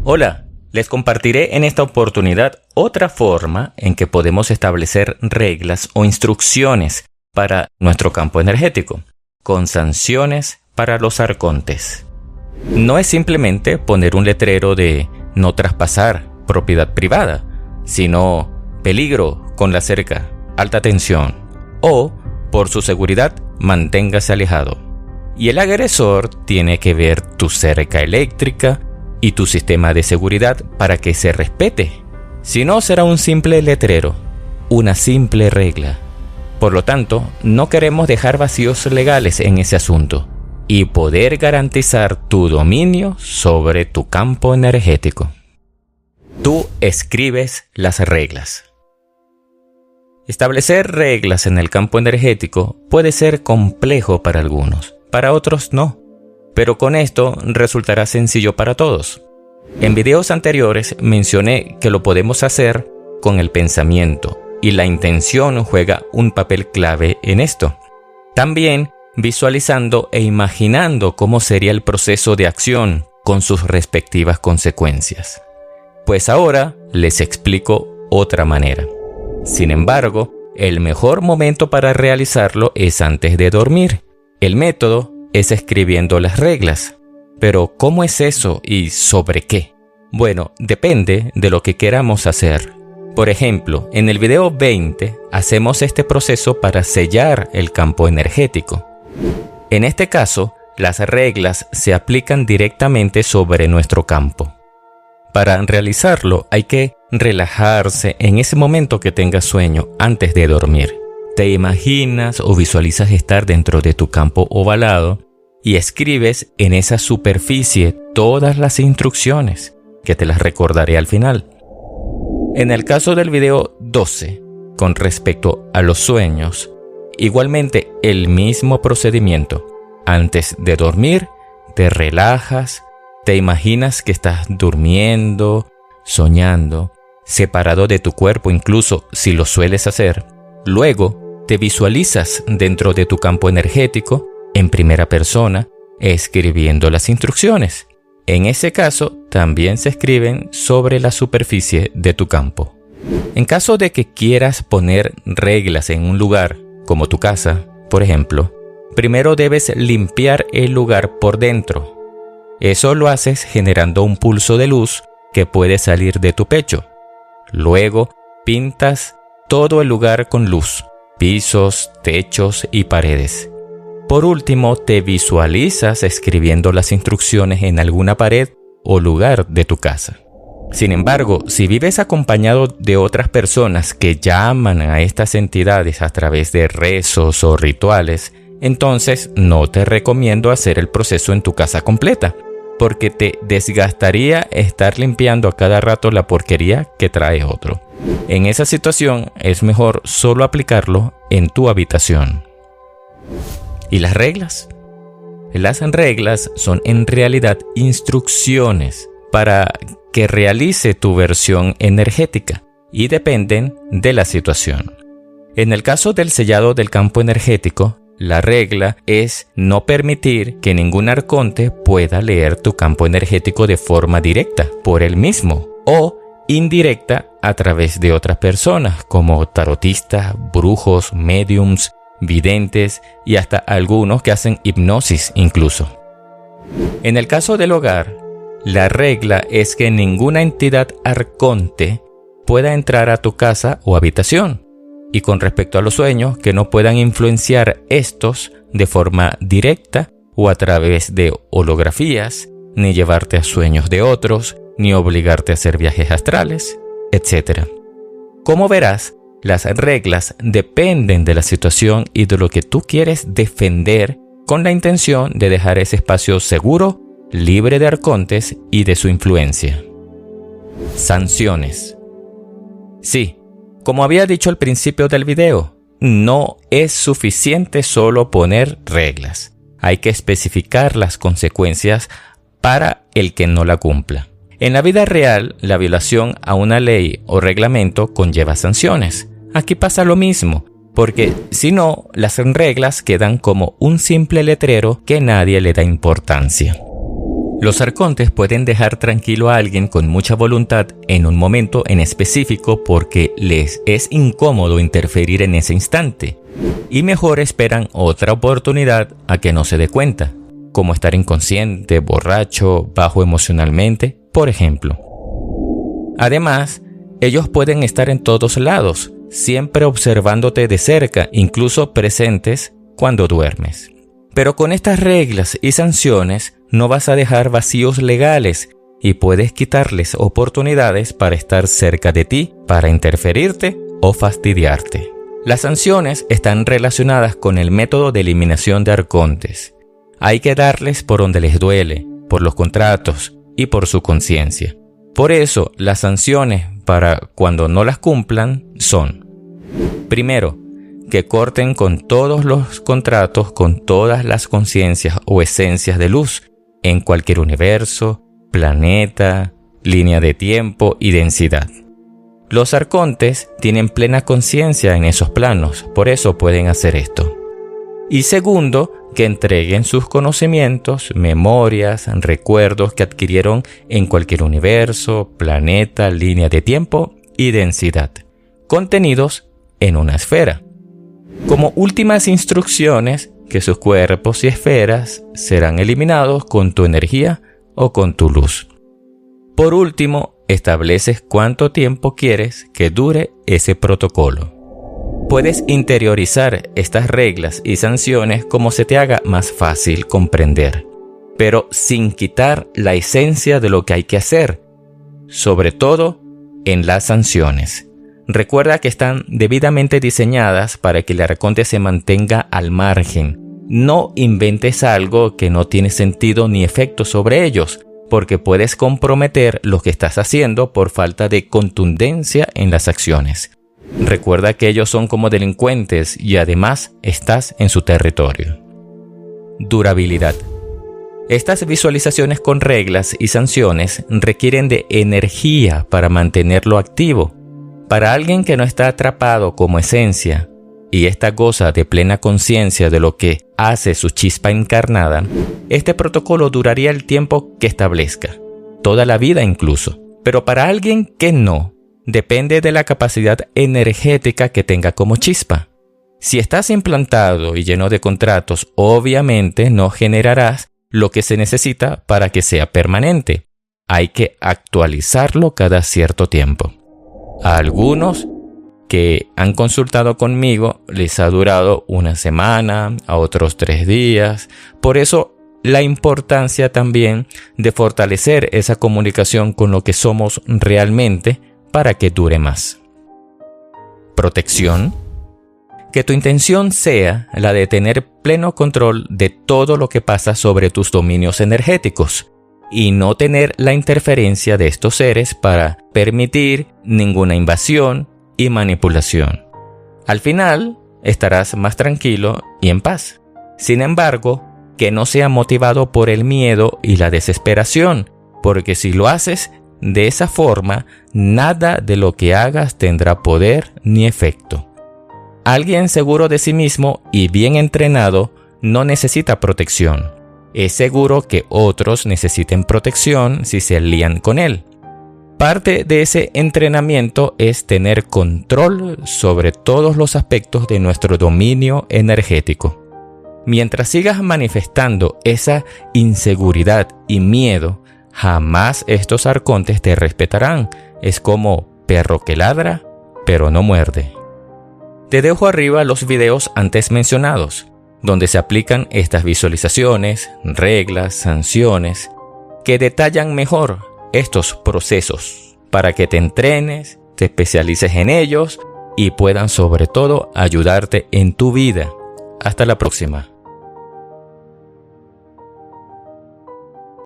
Hola, les compartiré en esta oportunidad otra forma en que podemos establecer reglas o instrucciones para nuestro campo energético, con sanciones para los arcontes. No es simplemente poner un letrero de no traspasar propiedad privada, sino peligro con la cerca, alta tensión, o por su seguridad manténgase alejado. Y el agresor tiene que ver tu cerca eléctrica y tu sistema de seguridad para que se respete. Si no, será un simple letrero, una simple regla. Por lo tanto, no queremos dejar vacíos legales en ese asunto y poder garantizar tu dominio sobre tu campo energético. Tú escribes las reglas. Establecer reglas en el campo energético puede ser complejo para algunos, para otros no. Pero con esto resultará sencillo para todos. En videos anteriores mencioné que lo podemos hacer con el pensamiento y la intención juega un papel clave en esto. También visualizando e imaginando cómo sería el proceso de acción con sus respectivas consecuencias. Pues ahora les explico otra manera. Sin embargo, el mejor momento para realizarlo es antes de dormir. El método es escribiendo las reglas. Pero, ¿cómo es eso y sobre qué? Bueno, depende de lo que queramos hacer. Por ejemplo, en el video 20 hacemos este proceso para sellar el campo energético. En este caso, las reglas se aplican directamente sobre nuestro campo. Para realizarlo hay que relajarse en ese momento que tengas sueño antes de dormir. Te imaginas o visualizas estar dentro de tu campo ovalado y escribes en esa superficie todas las instrucciones, que te las recordaré al final. En el caso del video 12, con respecto a los sueños, igualmente el mismo procedimiento. Antes de dormir, te relajas, te imaginas que estás durmiendo, soñando, separado de tu cuerpo incluso si lo sueles hacer. Luego, te visualizas dentro de tu campo energético, en primera persona, escribiendo las instrucciones. En ese caso, también se escriben sobre la superficie de tu campo. En caso de que quieras poner reglas en un lugar, como tu casa, por ejemplo, primero debes limpiar el lugar por dentro. Eso lo haces generando un pulso de luz que puede salir de tu pecho. Luego, pintas todo el lugar con luz, pisos, techos y paredes. Por último, te visualizas escribiendo las instrucciones en alguna pared o lugar de tu casa. Sin embargo, si vives acompañado de otras personas que llaman a estas entidades a través de rezos o rituales, entonces no te recomiendo hacer el proceso en tu casa completa, porque te desgastaría estar limpiando a cada rato la porquería que trae otro. En esa situación es mejor solo aplicarlo en tu habitación. ¿Y las reglas? Las reglas son en realidad instrucciones para que realice tu versión energética y dependen de la situación. En el caso del sellado del campo energético, la regla es no permitir que ningún arconte pueda leer tu campo energético de forma directa por él mismo o indirecta a través de otras personas como tarotistas, brujos, médiums, videntes y hasta algunos que hacen hipnosis incluso. En el caso del hogar, la regla es que ninguna entidad arconte pueda entrar a tu casa o habitación. Y con respecto a los sueños, que no puedan influenciar estos de forma directa o a través de holografías, ni llevarte a sueños de otros, ni obligarte a hacer viajes astrales, etc. Como verás, las reglas dependen de la situación y de lo que tú quieres defender con la intención de dejar ese espacio seguro, libre de arcontes y de su influencia. Sanciones. Sí, como había dicho al principio del video, no es suficiente solo poner reglas. Hay que especificar las consecuencias para el que no la cumpla. En la vida real, la violación a una ley o reglamento conlleva sanciones. Aquí pasa lo mismo, porque si no, las reglas quedan como un simple letrero que nadie le da importancia. Los arcontes pueden dejar tranquilo a alguien con mucha voluntad en un momento en específico porque les es incómodo interferir en ese instante y mejor esperan otra oportunidad a que no se dé cuenta, como estar inconsciente, borracho, bajo emocionalmente, por ejemplo. Además, ellos pueden estar en todos lados, siempre observándote de cerca, incluso presentes cuando duermes. Pero con estas reglas y sanciones no vas a dejar vacíos legales y puedes quitarles oportunidades para estar cerca de ti, para interferirte o fastidiarte. Las sanciones están relacionadas con el método de eliminación de arcontes. Hay que darles por donde les duele, por los contratos y por su conciencia. Por eso, las sanciones para cuando no las cumplan son: primero, que corten con todos los contratos con todas las conciencias o esencias de luz en cualquier universo, planeta, línea de tiempo y densidad. Los arcontes tienen plena conciencia en esos planos, por eso pueden hacer esto. Y segundo, que entreguen sus conocimientos, memorias, recuerdos que adquirieron en cualquier universo, planeta, línea de tiempo y densidad, contenidos en una esfera. Como últimas instrucciones, que sus cuerpos y esferas serán eliminados con tu energía o con tu luz. Por último, estableces cuánto tiempo quieres que dure ese protocolo. Puedes interiorizar estas reglas y sanciones como se te haga más fácil comprender, pero sin quitar la esencia de lo que hay que hacer, sobre todo en las sanciones. Recuerda que están debidamente diseñadas para que el arconte se mantenga al margen. No inventes algo que no tiene sentido ni efecto sobre ellos, porque puedes comprometer lo que estás haciendo por falta de contundencia en las acciones. Recuerda que ellos son como delincuentes y además estás en su territorio. Durabilidad. Estas visualizaciones con reglas y sanciones requieren de energía para mantenerlo activo. Para alguien que no está atrapado como esencia y esta goza de plena conciencia de lo que hace su chispa encarnada, este protocolo duraría el tiempo que establezca, toda la vida incluso. Pero para alguien que no, depende de la capacidad energética que tenga como chispa. Si estás implantado y lleno de contratos, obviamente no generarás lo que se necesita para que sea permanente. Hay que actualizarlo cada cierto tiempo. A algunos que han consultado conmigo les ha durado una semana, a otros 3 días. Por eso la importancia también de fortalecer esa comunicación con lo que somos realmente para que dure más. Protección. Que tu intención sea la de tener pleno control de todo lo que pasa sobre tus dominios energéticos y no tener la interferencia de estos seres para permitir ninguna invasión y manipulación. Al final, estarás más tranquilo y en paz. Sin embargo, que no sea motivado por el miedo y la desesperación, porque si lo haces de esa forma, nada de lo que hagas tendrá poder ni efecto. Alguien seguro de sí mismo y bien entrenado no necesita protección. Es seguro que otros necesiten protección si se alían con él. Parte de ese entrenamiento es tener control sobre todos los aspectos de nuestro dominio energético. Mientras sigas manifestando esa inseguridad y miedo, jamás estos arcontes te respetarán. Es como perro que ladra, pero no muerde. Te dejo arriba los videos antes mencionados, donde se aplican estas visualizaciones, reglas, sanciones, que detallan mejor estos procesos para que te entrenes, te especialices en ellos y puedan sobre todo ayudarte en tu vida. Hasta la próxima.